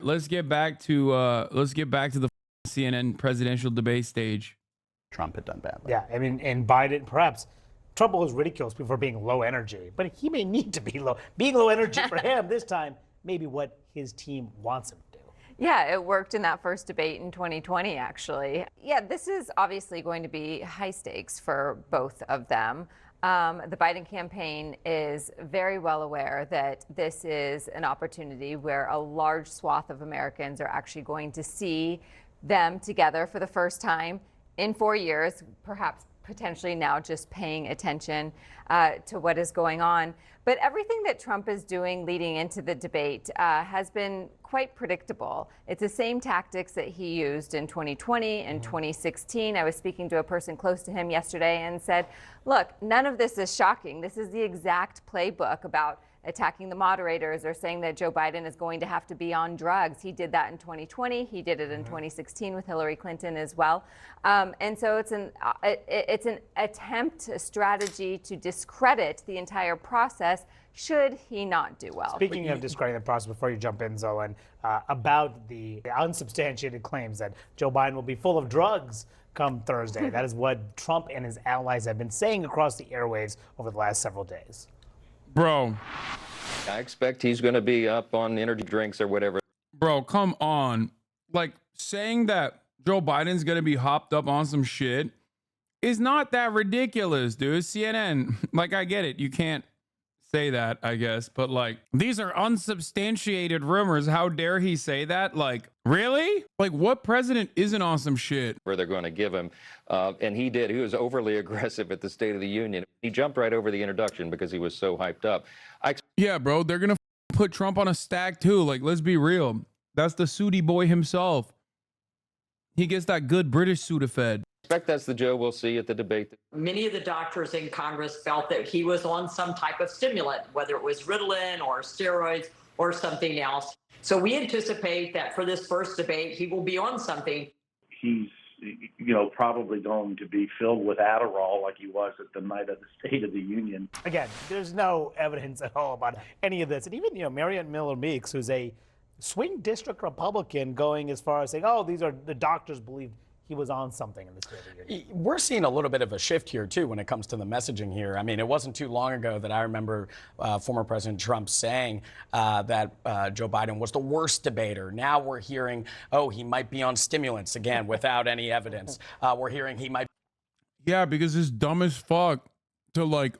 Let's get back to the CNN presidential debate stage. Trump had done badly. Yeah, I mean, and Biden, perhaps Trump always ridicules people for being low energy, but he may need to be low. Being low energy for him this time, maybe what his team wants him to do. Yeah, it worked in that first debate in 2020, actually. Yeah, this is obviously going to be high stakes for both of them. The Biden campaign is very well aware that this is an opportunity where a large swath of Americans are actually going to see them together for the first time in 4 years, perhaps potentially now just paying attention to what is going on. But everything that Trump is doing leading into the debate has been quite predictable. It's the same tactics that he used in 2020 and 2016. I was speaking to a person close to him yesterday and said, look, none of this is shocking. This is the exact playbook about attacking the moderators or saying that Joe Biden is going to have to be on drugs. He did that in 2020. He did it in 2016 with Hillary Clinton as well. And so it's an attempt, a strategy to discredit the entire process should he not do well. Speaking of discrediting the process, before you jump in, Zolan, about the unsubstantiated claims that Joe Biden will be full of drugs come Thursday. That is what Trump and his allies have been saying across the airwaves over the last several days. Bro, I expect he's going to be up on energy drinks or whatever. bro, come on. Like, saying that Joe Biden's gonna be hopped up on some shit is not that ridiculous, dude. CNN, like, I get it. You can't say that, I guess, but like, these are unsubstantiated rumors. How dare he say that? Like, really? Like, what president isn't on some shit? Where they're going to give him. And he did. He was overly aggressive at the State of the Union. He jumped right over the introduction because he was so hyped up. Yeah, bro, they're gonna put Trump on a stack too. Like, let's be real. That's the Sooty boy himself. He gets that good British Sudafed. I expect that's the Joe we'll see at the debate. Many of the doctors in Congress felt that he was on some type of stimulant, whether it was Ritalin or steroids or something else. So we anticipate that for this first debate, he will be on something. He's, probably going to be filled with Adderall like he was at the night of the State of the Union. Again, there's no evidence at all about any of this. And even, Mariette Miller Meeks, who's a swing district Republican, going as far as saying, oh, these are the doctors believed he was on something in the State of the Union. We're seeing a little bit of a shift here, too, when it comes to the messaging here. I mean, it wasn't too long ago that I remember former President Trump saying that Joe Biden was the worst debater. Now we're hearing, oh, he might be on stimulants, again, without any evidence. We're hearing he might. Yeah, because it's dumb as fuck to, like,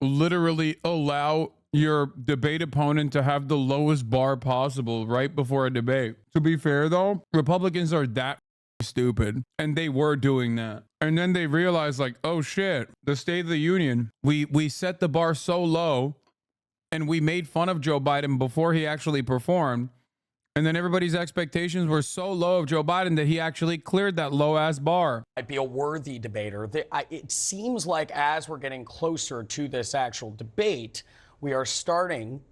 literally allow your debate opponent to have the lowest bar possible right before a debate. To be fair, though, Republicans are that stupid, and they were doing that, and then they realized, like, oh shit, the State of the Union, we set the bar so low and we made fun of Joe Biden before he actually performed, and then everybody's expectations were so low of Joe Biden that he actually cleared that low ass bar. Might be a worthy debater. It seems like as we're getting closer to this actual debate, we are starting,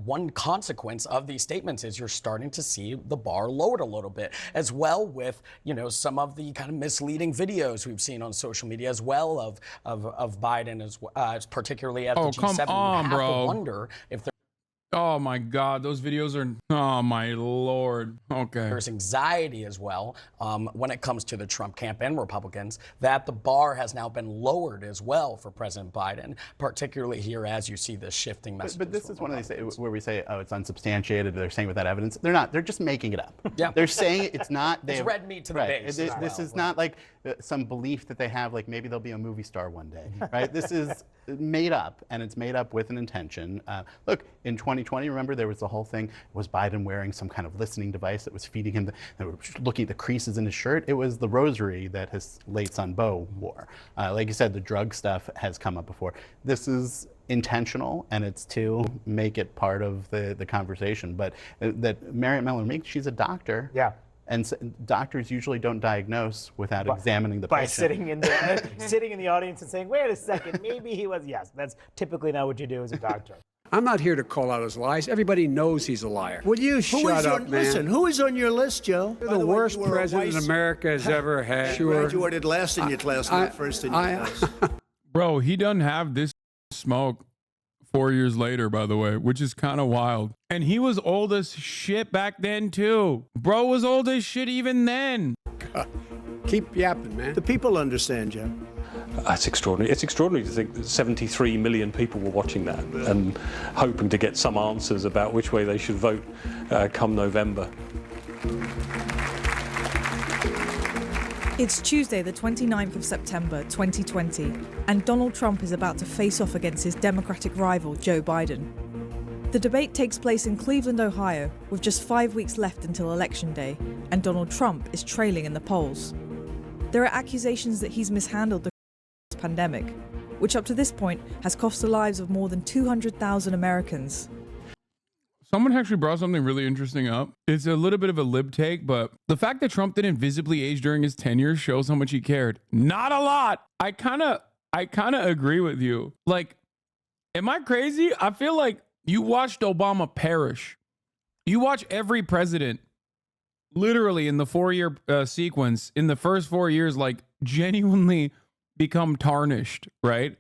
one consequence of these statements is you're starting to see the bar lowered a little bit, as well with, some of the kind of misleading videos we've seen on social media as well of Biden, as particularly at the G7. Come on, you have bro. to wonder if Oh my God, those videos are, oh my Lord. Okay. there's anxiety as well when it comes to the Trump camp and Republicans, that the bar has now been lowered as well for President Biden, particularly here as you see this shifting message. But this is one of these where we say, oh, it's unsubstantiated. They're saying without evidence. They're not. They're just making it up. Yeah. They're saying it's not. It's red meat to the right. base. This is not like some belief that they have, like maybe they'll be a movie star one day, right? This is made up, and it's made up with an intention. Look, in 2020, remember there was the whole thing, was Biden wearing some kind of listening device that was feeding him, looking at the creases in his shirt? It was the rosary that his late son Beau wore. Like you said, the drug stuff has come up before. This is intentional, and it's to make it part of the conversation. But that Mariette Miller Meeks, she's a doctor. Yeah. And doctors usually don't diagnose without examining the by patient. sitting in the audience and saying, wait a second, maybe he was. Yes, that's typically not what you do as a doctor. I'm not here to call out his lies. Everybody knows he's a liar. Will you shut up, man? Listen, who is on your list, Joe? You're the worst president America has ever had. Sure. Graduated last in your class, not first in your class. Bro, he doesn't have this smoke 4 years later, by the way, which is kind of wild. And he was old as shit back then too. Bro was old as shit even then. Keep yapping, man. The people understand, Joe. That's extraordinary. It's extraordinary to think that 73 million people were watching that and hoping to get some answers about which way they should vote come November. It's Tuesday, the 29th of September, 2020, and Donald Trump is about to face off against his Democratic rival, Joe Biden. The debate takes place in Cleveland, Ohio, with just 5 weeks left until Election Day, and Donald Trump is trailing in the polls. There are accusations that he's mishandled the pandemic, which up to this point has cost the lives of more than 200,000 Americans. Someone actually brought something really interesting up. It's a little bit of a lib take, but the fact that Trump didn't visibly age during his tenure shows how much he cared. Not a lot. I kind of agree with you. Like, am I crazy? I feel like you watched Obama perish. You watch every president literally in the 4-year sequence in the first 4 years, like genuinely become tarnished, right?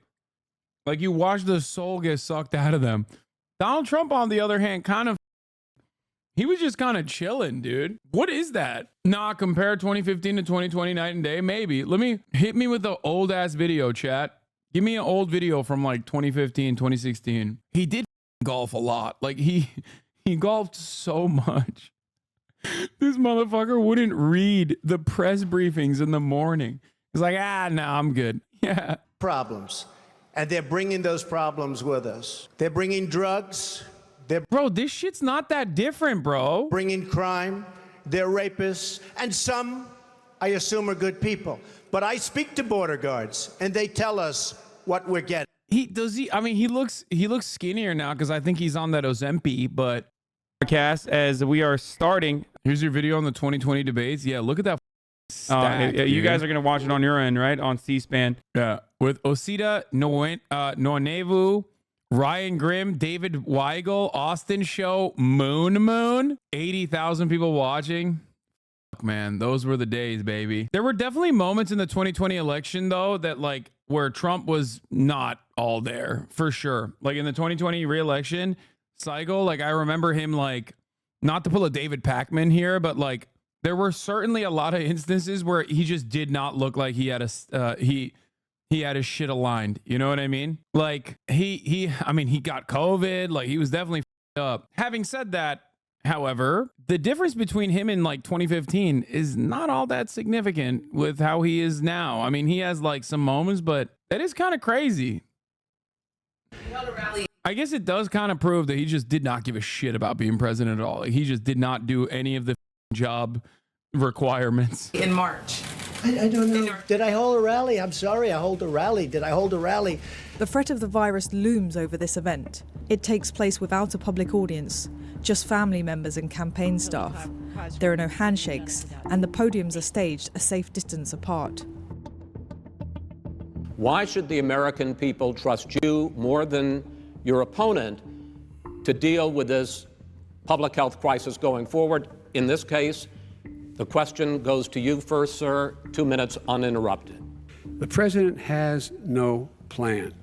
Like you watch the soul get sucked out of them. Donald Trump, on the other hand, he was just kind of chilling, dude. What is that? Nah, compare 2015 to 2020 night and day, maybe. Hit me with the old ass video, chat. Give me an old video from like 2015, 2016. He did golf a lot. Like he golfed so much. This motherfucker wouldn't read the press briefings in the morning. He's like, no, I'm good. Yeah. Problems. And they're bringing those problems with us. They're bringing drugs. Bro, this shit's not that different, bro. Bringing crime. They're rapists. And some, I assume, are good people. But I speak to border guards, and they tell us what we're getting. I mean, he looks skinnier now because I think he's on that Ozempic, but podcast as we are starting. Here's your video on the 2020 debates. Yeah, look at that. You guys are going to watch it on your end, right? On C-SPAN. Yeah. With Osita Nwanevu, Ryan Grimm, David Weigel, Austin Show, Moon, 80,000 people watching. Fuck, man, those were the days, baby. There were definitely moments in the 2020 election, though, that like where Trump was not all there, for sure. Like in the 2020 re-election cycle, like I remember him like, not to pull a David Pakman here, but like, there were certainly a lot of instances where he just did not look like he had he had his shit aligned. You know what I mean? Like he got COVID. Like he was definitely f***ed up. Having said that, however, the difference between him and like 2015 is not all that significant with how he is now. I mean, he has like some moments, but that is kind of crazy. I guess it does kind of prove that he just did not give a shit about being president at all. Like, he just did not do any of the job requirements. In March. I don't know. Did I hold a rally? I'm sorry, I hold a rally. Did I hold a rally? The threat of the virus looms over this event. It takes place without a public audience, just family members and campaign staff. There are no handshakes, and the podiums are staged a safe distance apart. Why should the American people trust you more than your opponent to deal with this public health crisis going forward? In this case, the question goes to you first, sir. 2 minutes uninterrupted. The president has no plan.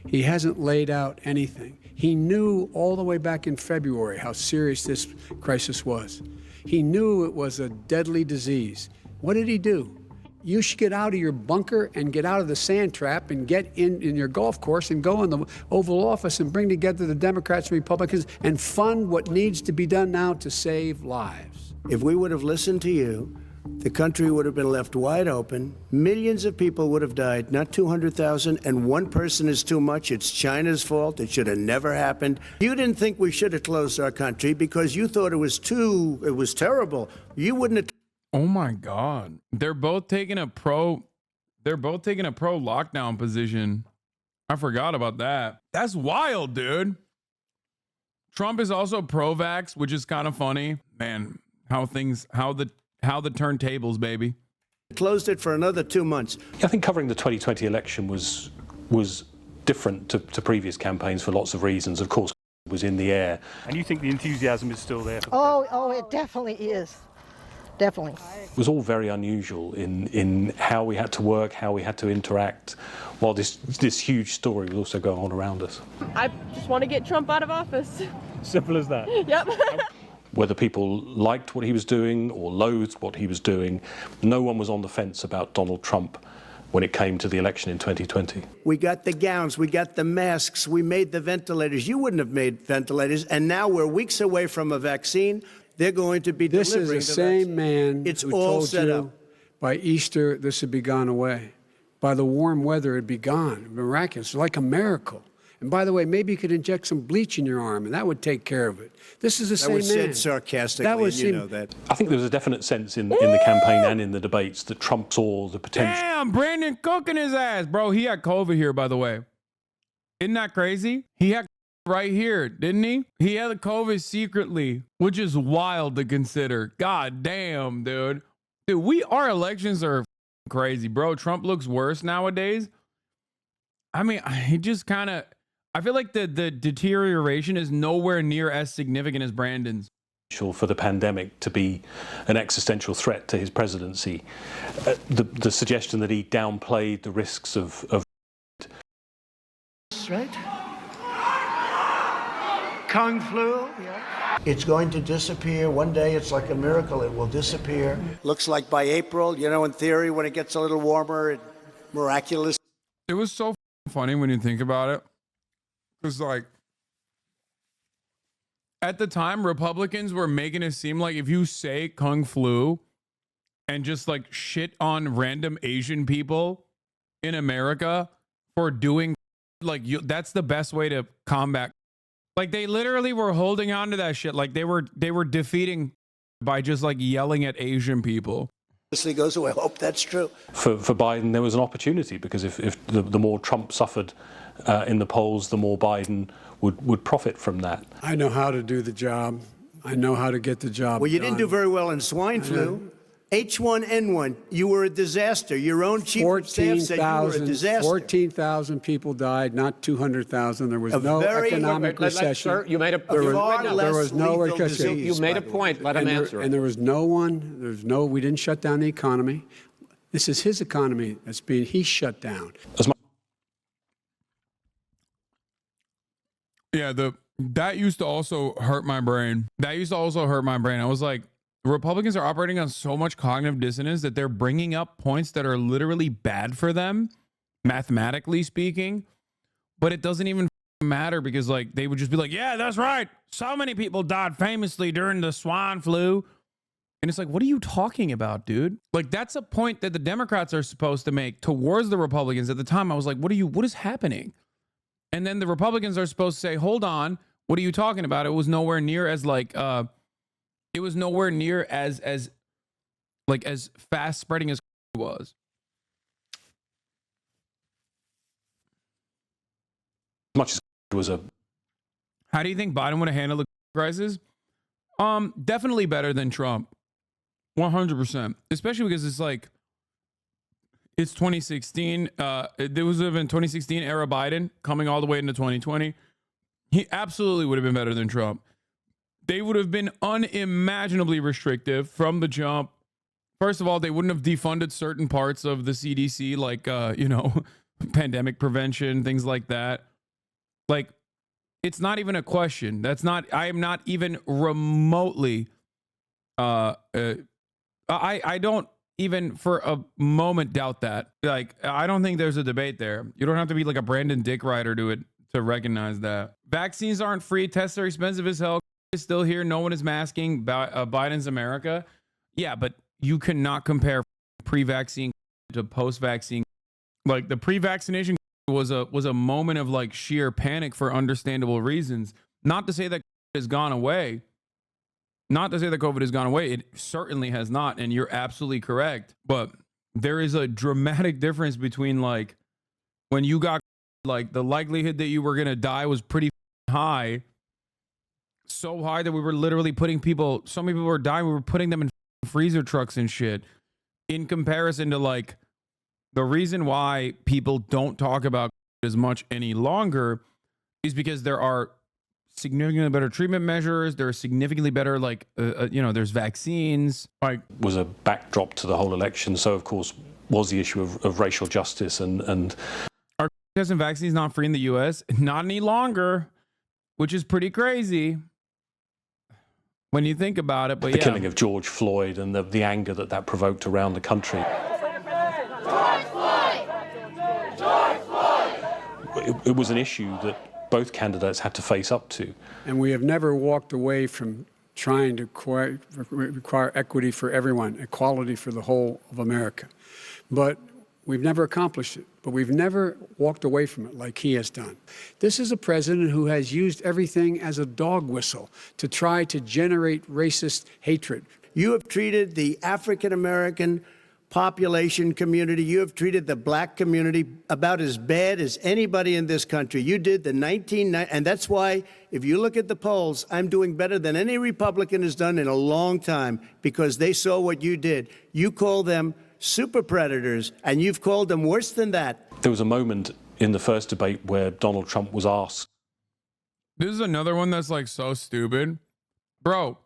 He hasn't laid out anything. He knew all the way back in February how serious this crisis was. He knew it was a deadly disease. What did he do? You should get out of your bunker and get out of the sand trap and get in your golf course and go in the Oval Office and bring together the Democrats and Republicans and fund what needs to be done now to save lives. If we would have listened to you, the country would have been left wide open. Millions of people would have died, not 200,000, and one person is too much. It's China's fault. It should have never happened. You didn't think we should have closed our country because you thought it was terrible. You wouldn't have. Oh my God. They're both taking a pro lockdown position. I forgot about that. That's wild, dude. Trump is also pro-vax, which is kind of funny. Man, how the turntables, baby. Closed it for another 2 months. I think covering the 2020 election was different to previous campaigns for lots of reasons. Of course, it was in the air. And you think the enthusiasm is still there? Oh, it definitely is. definitely. It was all very unusual in how we had to work, how we had to interact, while this huge story was also going on around us. I just want to get Trump out of office. Simple as that. Yep. Whether people liked what he was doing or loathed what he was doing, no one was on the fence about Donald Trump when it came to the election in 2020. We got the gowns, we got the masks, we made the ventilators. You wouldn't have made ventilators, and now we're weeks away from a vaccine. They're going to be This delivering is the the same vaccine. man It's who all told set you up. by Easter this would be gone away. By the warm weather, it'd be gone. Miraculous, like a miracle. And by the way, maybe you could inject some bleach in your arm, and that would take care of it. This is the That same was man. said sarcastically, That was and you him. know that. I think there was a definite sense in the campaign and in the debates that Trump saw the potential. Damn, Brandon cooking his ass, bro. He had COVID here, by the way. Isn't that crazy? He had right here, didn't he? He had the COVID secretly, which is wild to consider. God damn, dude. Dude, our elections are crazy, bro. Trump looks worse nowadays. I mean, he just kind of, I feel like the deterioration is nowhere near as significant as Brandon's. For the pandemic to be an existential threat to his presidency. The suggestion that he downplayed the risks of Right? Kung flu, yeah. It's going to disappear. One day it's like a miracle. It will disappear. Looks like by April, you know, in theory, when it gets a little warmer, it miraculous. It was so funny when you think about it. Because, like, at the time, Republicans were making it seem like if you say Kung Flu and just, like, shit on random Asian people in America for doing, like, that's the best way to combat. Like, they literally were holding on to that shit. Like, they were defeating by just, like, yelling at Asian people. This goes away. I hope that's true. For Biden, there was an opportunity because if the more Trump suffered in the polls, the more Biden would profit from that. I know how to do the job. I know how to get the job Well, you done. didn't do very well in swine flu. H1N1, you were a disaster. Your own chief of staff said you were a disaster. 14,000 people died, not 200,000. There was A no very- economic recession. Sir, you made a There was, far there less was no lethal recession. disease, you made by a the way. point. Let him answer. And there was no one, we didn't shut down the economy. This is his economy he shut down. Yeah, that used to also hurt my brain. I was like, Republicans are operating on so much cognitive dissonance that they're bringing up points that are literally bad for them, mathematically speaking, but it doesn't even matter because, like, they would just be like, yeah, that's right. So many people died famously during the swine flu. And it's like, what are you talking about, dude? Like, that's a point that the Democrats are supposed to make towards the Republicans. At the time, I was like, what is happening? And then the Republicans are supposed to say, hold on, what are you talking about? It was nowhere near as as fast spreading as it was. Much as it was a. How do you think Biden would have handled the crisis? Definitely better than Trump. 100%. Especially because it's 2016. There was been 2016 era Biden coming all the way into 2020. He absolutely would have been better than Trump. They would have been unimaginably restrictive from the jump. First of all, they wouldn't have defunded certain parts of the CDC, like, pandemic prevention, things like that. Like, it's not even a question. I am not even remotely, I don't even for a moment doubt that. Like, I don't think there's a debate there. You don't have to be like a Brandon Dick Rider to recognize that. Vaccines aren't free. Tests are expensive as hell. Is still here. No one is masking Biden's America. Yeah, but you cannot compare pre-vaccine to post-vaccine. Like, the pre-vaccination was a moment of, like, sheer panic for understandable reasons. Not to say that COVID has gone away. It certainly has not, and you're absolutely correct. But there is a dramatic difference between, like, when you got, like, the likelihood that you were gonna die was pretty high. So high that we were literally putting so many people were dying, we were putting them in freezer trucks and shit. In comparison to, like, the reason why people don't talk about as much any longer is because there are significantly better treatment measures. There are significantly better, like, there's vaccines. Like, was a backdrop to the whole election. So, of course, was the issue of racial justice and are doesn't vaccines not free in the U.S.? Not any longer, which is pretty crazy when you think about it. But the killing of George Floyd and the anger that provoked around the country. It was an issue that both candidates had to face up to. And we have never walked away from trying to require equity for everyone, equality for the whole of America. But we've never accomplished it. But we've never walked away from it like he has done. This is a president who has used everything as a dog whistle to try to generate racist hatred. You have treated the African American population community, you have treated the black community about as bad as anybody in this country. You did the 1990s, and that's why, if you look at the polls, I'm doing better than any Republican has done in a long time, because they saw what you did. You call them super predators, and you've called them worse than that. There was a moment in the first debate where Donald Trump was asked. This is another one that's like so stupid. Bro,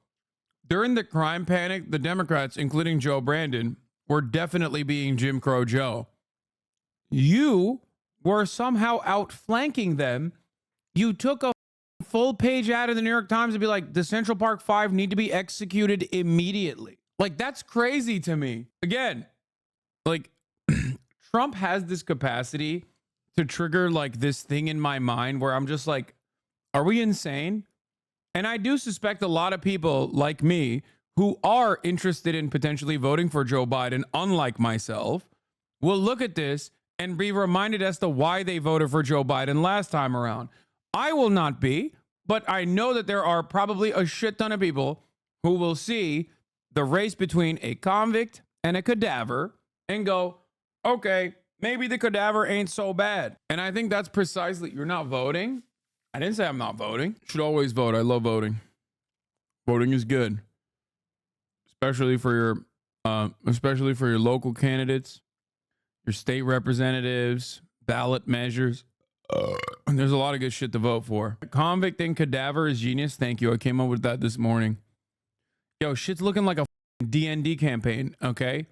during the crime panic, the Democrats, including Joe Brandon, were definitely being Jim Crow Joe. You were somehow outflanking them. You took a full page out of the New York Times and be like, the Central Park Five need to be executed immediately. Like, that's crazy to me. Again, like, Trump has this capacity to trigger like this thing in my mind where I'm just like, are we insane? And I do suspect a lot of people like me who are interested in potentially voting for Joe Biden, unlike myself, will look at this and be reminded as to why they voted for Joe Biden last time around. I will not be, but I know that there are probably a shit ton of people who will see the race between a convict and a cadaver and go, okay, maybe the cadaver ain't so bad. And I think that's precisely, you're not voting. I didn't say I'm not voting. Should always vote. I love voting. Voting is good. Especially for your local candidates, your state representatives, ballot measures. There's a lot of good shit to vote for. Convict and cadaver is genius. Thank you. I came up with that this morning. Yo, shit's looking like a DND campaign. Okay.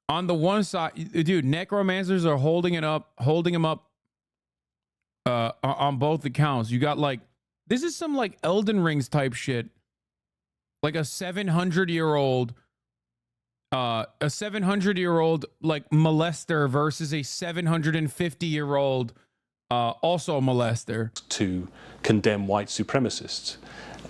On the one side, dude, necromancers are holding him up on both accounts. You got like, this is some like Elden Rings type shit. Like a 700-year-old like molester versus a 750-year-old also molester. To condemn white supremacists.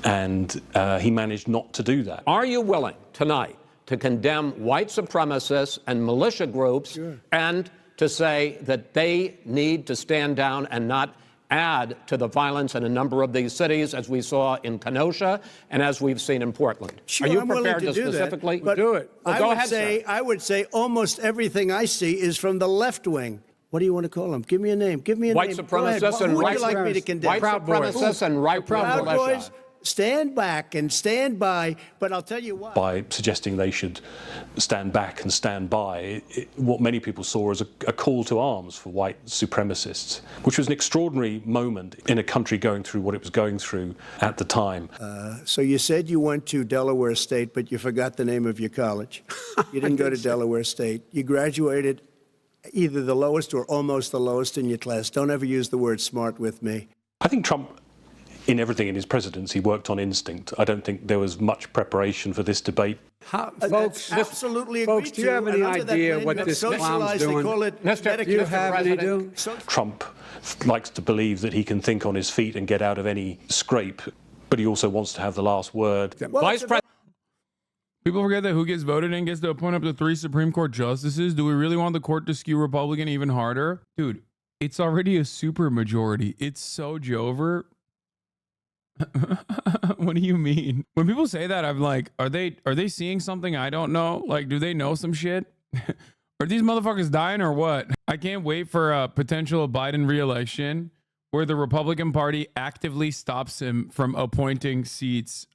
And he managed not to do that. Are you willing tonight to condemn white supremacists and militia groups and to say that they need to stand down and not add to the violence in a number of these cities, as we saw in Kenosha and as we've seen in Portland? Sure, are you I'm prepared willing to do specifically that, but do it? Well, go ahead, sir. I would say almost everything I see is from the left wing. What do you want to call them? Give me a name. Give me a white name. Supremacists and who would right you like me to condemn? White supremacists and right Proud militia. Boys, stand back and stand by, but I'll tell you what. By suggesting they should stand back and stand by, what many people saw as a call to arms for white supremacists, which was an extraordinary moment in a country going through what it was going through at the time. So you said you went to Delaware State, but you forgot the name of your college. You didn't go to Delaware State. You graduated either the lowest or almost the lowest in your class. Don't ever use the word smart with me. I think Trump, in everything in his presidency, worked on instinct. I don't think there was much preparation for this debate. Folks, absolutely folks, do you have any idea what this clown's doing? Do you have any idea? Trump likes to believe that he can think on his feet and get out of any scrape, but he also wants to have the last word. Vice President. People forget that who gets voted in gets to appoint up to 3 Supreme Court justices. Do we really want the court to skew Republican even harder? Dude, it's already a super majority. It's so Jover. What do you mean? When people say that, I'm like, are they seeing something I don't know? Like, do they know some shit? Are these motherfuckers dying or what? I can't wait for a potential Biden re-election where the Republican Party actively stops him from appointing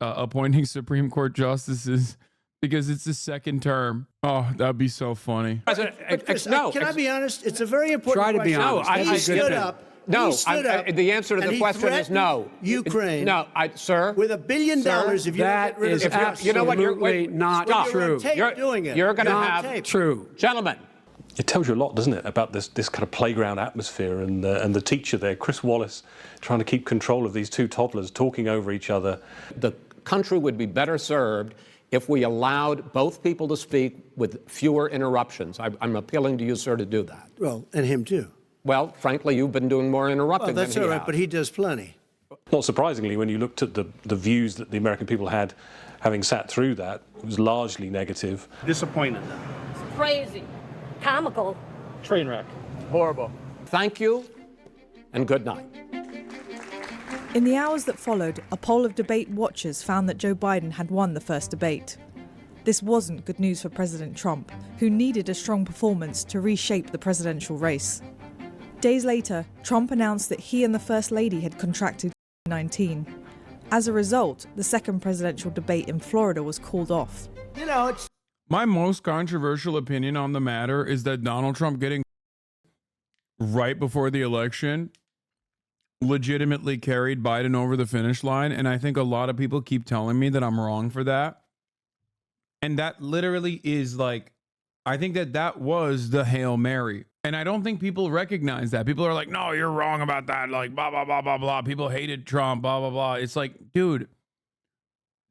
appointing Supreme Court justices because it's his second term. Oh, that'd be so funny. Chris, can I be honest? It's a very important question. Try to be honest. He stood up No, He stood up the answer to and the he question is no. threatened Ukraine. No, sir. With $1 billion, if you That get rid is of the you know what, you're- absolutely wait, not stop. true. Tape doing it. You're going to Not have tape. True. Gentlemen. It tells you a lot, doesn't it, about this kind of playground atmosphere and the teacher there, Chris Wallace, trying to keep control of these two toddlers talking over each other. The country would be better served if we allowed both people to speak with fewer interruptions. I'm appealing to you, sir, to do that. Well, and him too. Well, frankly, you've been doing more interrupting Well, that's than all he right, has. but he does plenty. Not surprisingly, when you looked at the views that the American people had, having sat through that, it was largely negative. Disappointed. Crazy. Comical. Train wreck. Horrible. Thank you, and good night. In the hours that followed, a poll of debate watchers found that Joe Biden had won the first debate. This wasn't good news for President Trump, who needed a strong performance to reshape the presidential race. Days later, Trump announced that he and the First Lady had contracted COVID-19. As a result, the second presidential debate in Florida was called off. You know, it's My most controversial opinion on the matter is that Donald Trump getting right before the election legitimately carried Biden over the finish line. And I think a lot of people keep telling me that I'm wrong for that. And that literally is like, I think that was the Hail Mary. And I don't think people recognize that. People are like, no, you're wrong about that. Like, blah, blah, blah, blah, blah. People hated Trump, blah, blah, blah. It's like, dude,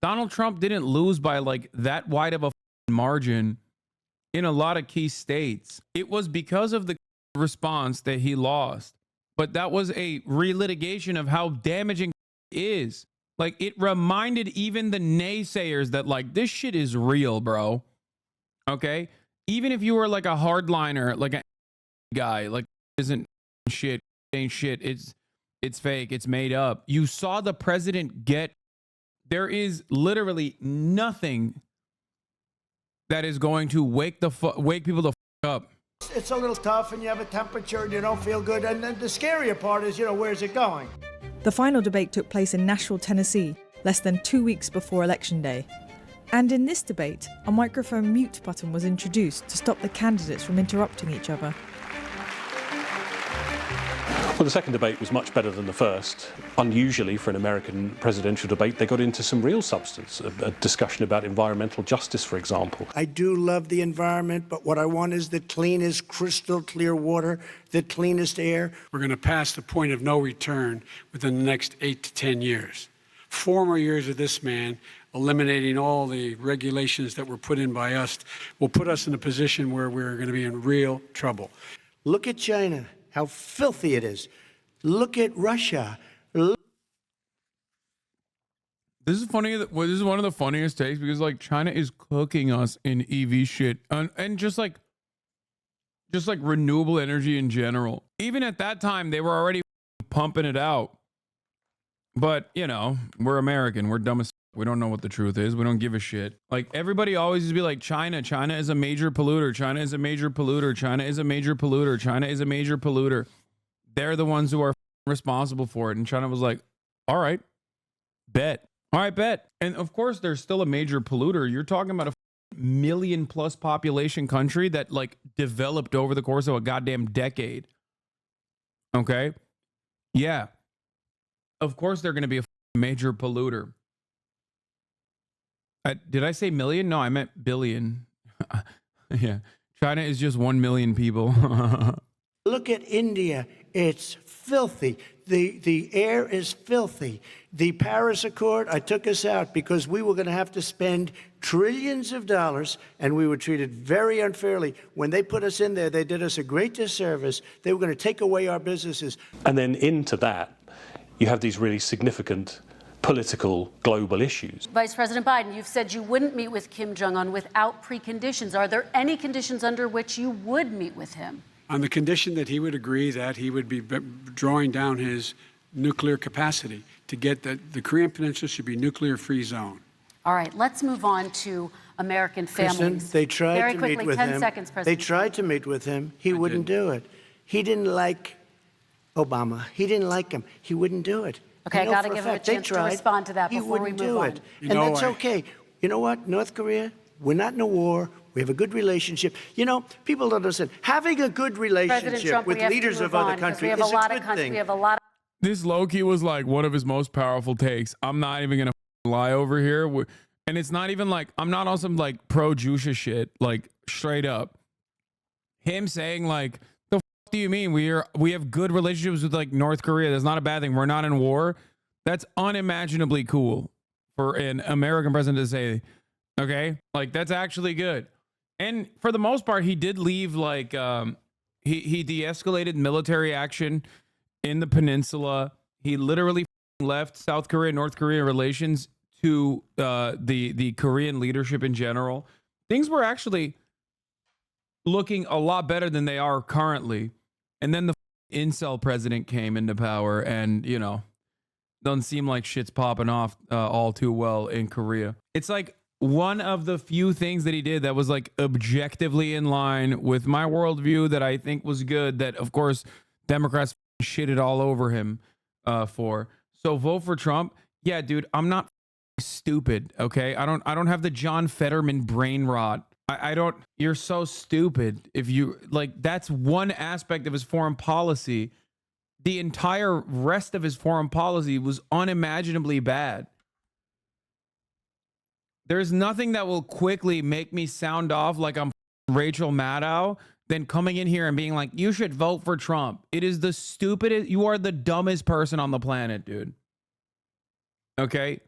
Donald Trump didn't lose by like that wide of a margin in a lot of key states. It was because of the response that he lost. But that was a relitigation of how damaging it is. Like, it reminded even the naysayers that, like, this shit is real, bro. Okay? Even if you were like a hardliner, like a guy, like, isn't shit, ain't shit, it's fake, it's made up. You saw the president get, there is literally nothing that is going to wake people the up. it's a little tough and you have a temperature and you don't feel good. And then the scarier part is, where's it going? The final debate took place in Nashville, Tennessee, less than 2 weeks before Election Day. And in this debate, a microphone mute button was introduced to stop the candidates from interrupting each other. Well, the second debate was much better than the first. Unusually for an American presidential debate, they got into some real substance, a discussion about environmental justice, for example. I do love the environment, but what I want is the cleanest, crystal clear water, the cleanest air. We're going to pass the point of no return within the next 8 to 10 years. 4 more years of this man eliminating all the regulations that were put in by us will put us in a position where we're going to be in real trouble. Look at China, how filthy it is. Look at Russia. This is funny. This is one of the funniest takes because like China is cooking us in EV shit and just like renewable energy in general. Even at that time, they were already pumping it out. But we're American. We're dumb as we don't know what the truth is. We don't give a shit. Like everybody always used to be like China is a major polluter. China is a major polluter. China is a major polluter. China is a major polluter. They're the ones who are responsible for it. And China was like, all right, bet. All right, bet. And of course, there's still a major polluter. You're talking about a million plus population country that like developed over the course of a goddamn decade. Okay. Yeah. Of course, they're going to be a major polluter. Did I say million? No, I meant billion. Yeah. China is just 1 million people. Look at India. It's filthy. The air is filthy. The Paris Accord, I took us out because we were going to have to spend trillions of dollars and we were treated very unfairly. When they put us in there, they did us a great disservice. They were going to take away our businesses. And then into that, you have these really significant political global issues. Vice President Biden, you've said you wouldn't meet with Kim Jong-un without preconditions. Are there any conditions under which you would meet with him? On the condition that he would agree that he would be drawing down his nuclear capacity to get the Korean Peninsula should be nuclear-free zone. All right, let's move on to American families. Kristen, they tried Very to quickly, meet with 10 him. seconds, President. They tried to meet with him. He wouldn't do it. He didn't like Obama. He didn't like him. He wouldn't do it. Okay, I know got to for give him a fact they chance to tried. respond to that He before we wouldn't move do on. it. And that's okay. You know what, North Korea, we're not in a war. We have a good relationship. You know, people don't understand. Having a good President relationship Trump, with we have leaders to of move other on, 'cause countries we have is a lot a of good countries. thing. We have a lot of This low-key was like one of his most powerful takes. I'm not even gonna lie over here. And it's not even like, I'm not on some like pro-Jusha shit, like straight up. Him saying like, the f do you mean? We have good relationships with like North Korea. That's not a bad thing. We're not in war. That's unimaginably cool for an American president to say, okay? Like that's actually good. And for the most part, he did leave like, he de-escalated military action in the peninsula. He literally left South Korea, North Korea relations to the Korean leadership in general. Things were actually looking a lot better than they are currently. And then the incel president came into power, and you know, doesn't seem like shit's popping off all too well in Korea. It's like one of the few things that he did that was like objectively in line with my worldview that I think was good, that of course Democrats shitted all over him for. So vote for Trump. Yeah, dude, I'm not stupid, okay? I don't have the John Fetterman brain rot. I don't. You're so stupid if you like. That's one aspect of his foreign policy. The entire rest of his foreign policy was unimaginably bad. There's nothing that will quickly make me sound off like I'm Rachel Maddow than coming in here and being like, you should vote for Trump. It is the stupidest. You are the dumbest person on the planet, dude. Okay?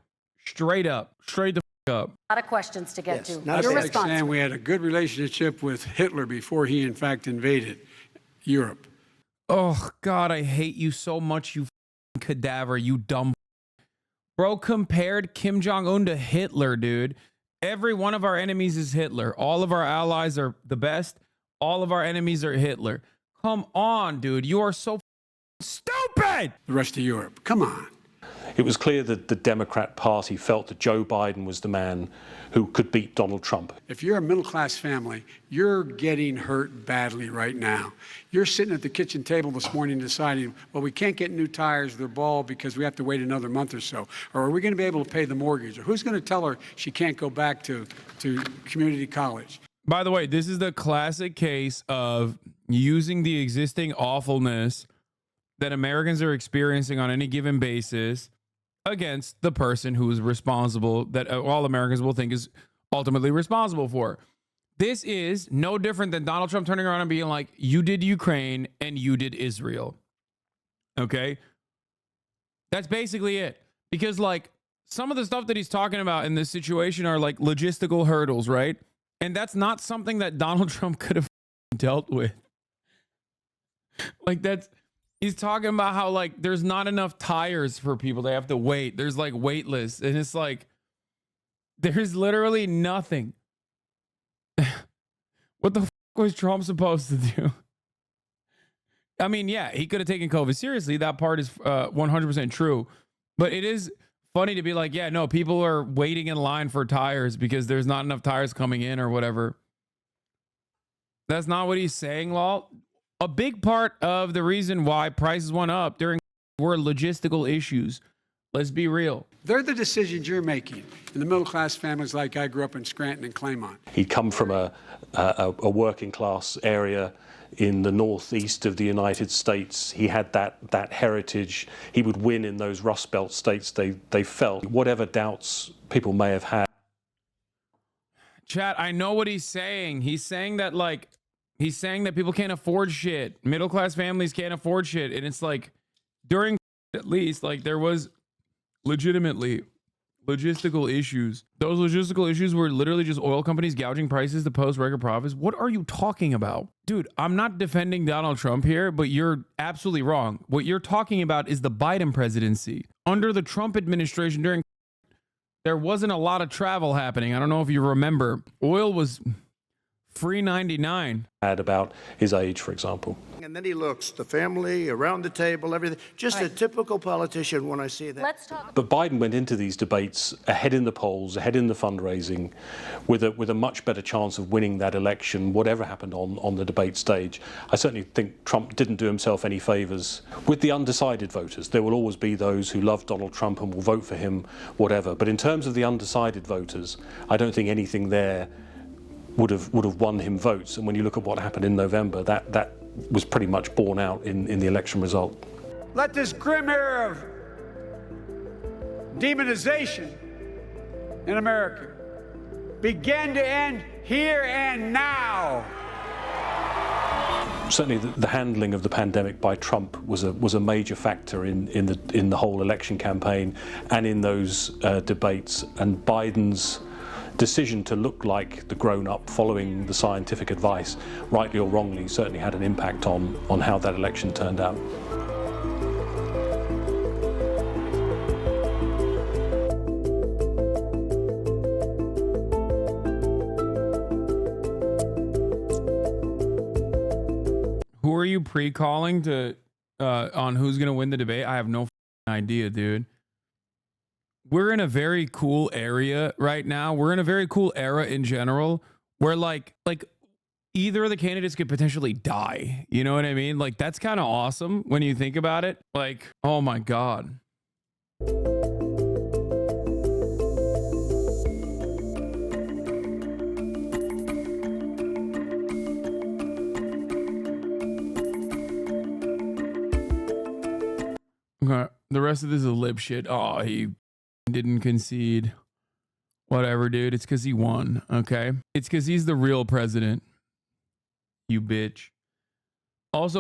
Straight up. Straight the f up. A lot of questions to get to. That's Your like response. saying we had a good relationship with Hitler before he, in fact, invaded Europe. Oh, God, I hate you so much, you cadaver, you dumb. Bro compared Kim Jong-un to Hitler, dude. Every one of our enemies is Hitler. All of our allies are the best. All of our enemies are Hitler. Come on, dude. You are so stupid. The rest of Europe. Come on. It was clear that the Democrat Party felt that Joe Biden was the man who could beat Donald Trump. If you're a middle-class family, you're getting hurt badly right now. You're sitting at the kitchen table this morning deciding, well, we can't get new tires, they're bald because we have to wait another month or so. Or are we going to be able to pay the mortgage? Or who's going to tell her she can't go back to community college? By the way, this is the classic case of using the existing awfulness that Americans are experiencing on any given basis against the person who is responsible, that all Americans will think is ultimately responsible for. This is no different than Donald Trump turning around and being like, you did Ukraine and you did Israel. Okay? That's basically it. Because like some of the stuff that he's talking about in this situation are like logistical hurdles, right? And that's not something that Donald Trump could have dealt with. Like he's talking about how like there's not enough tires for people. They have to wait. There's like wait lists. And it's like, there's literally nothing. What the f was Trump supposed to do? I mean, yeah, he could have taken COVID seriously. That part is 100% true. But it is funny to be like, yeah, no, people are waiting in line for tires because there's not enough tires coming in or whatever. That's not what he's saying, lol. A big part of the reason why prices went up were logistical issues. Let's be real. They're the decisions you're making in the middle-class families like I grew up in Scranton and Claymont. He'd come from a working class area in the northeast of the United States. He had that heritage. He would win in those Rust Belt states. They felt whatever doubts people may have had. Chat, I know what he's saying. He's saying that people can't afford shit. Middle-class families can't afford shit. And it's like, during at least, like there was legitimately logistical issues. Those logistical issues were literally just oil companies gouging prices to post record profits. What are you talking about? Dude, I'm not defending Donald Trump here, but you're absolutely wrong. What you're talking about is the Biden presidency. Under the Trump administration, there wasn't a lot of travel happening. I don't know if you remember. Oil was free 99. About his age, for example. And then he looks, the family, around the table, everything. Just a typical politician when I see that. Let's talk. But Biden went into these debates ahead in the polls, ahead in the fundraising, with a much better chance of winning that election, whatever happened on the debate stage. I certainly think Trump didn't do himself any favors. With the undecided voters, there will always be those who love Donald Trump and will vote for him, whatever. But in terms of the undecided voters, I don't think anything there would have won him votes. And when you look at what happened in November, that was pretty much borne out in the election result. Let this grim era of demonization in America begin to end here and now. Certainly, the handling of the pandemic by Trump was a major factor in the whole election campaign and in those debates. And Biden's decision to look like the grown-up, following the scientific advice, rightly or wrongly, certainly had an impact on how that election turned out. Who are you pre-calling to on who's gonna win the debate? I have no idea, dude. We're in a very cool area right now. We're in a very cool era in general where like either of the candidates could potentially die. You know what I mean? Like, that's kind of awesome when you think about it. Like, oh my God. Okay, the rest of this is lip shit. Oh, he didn't concede. Whatever, dude. It's because he won, okay? It's because he's the real president. You bitch. Also,